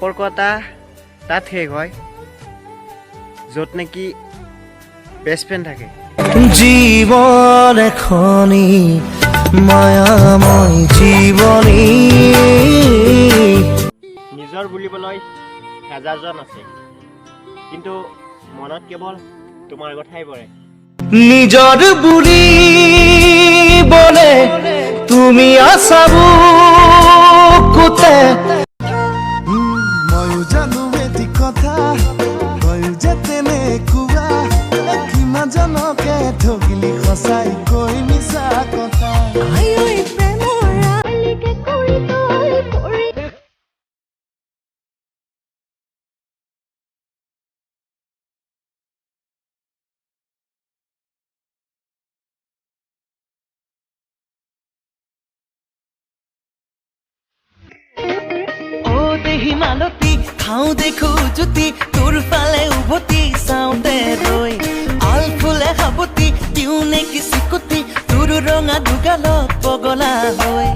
সম্পৰ্ক এটা তাত শেষ হয় য'ত নেকি বেষ্ট ফ্ৰেণ্ড থাকে। জীৱন এখনি মায়াময় জীৱনী নিজৰ বুলিবলৈ হাজাৰজন আছে, কিন্তু মনত কেৱল তোমাৰ কথাই পৰে। নিজৰ বুলিবলে তুমি আছা বুকুতে ময়ো জানো এটি কথা তয়ো যে তেনেকুৱা কিমানজনকে ঠগিলি সঁচাই কৈ মিছা কথা। হিমালতি খাওঁ দেখো জুতি তোৰ ফালে উভতি চাওঁতে ৰৈ আল ফুলে সাৱতি দিওঁ নেকি চিকুটি তোৰ ৰঙা দুগালত পগলা হৈ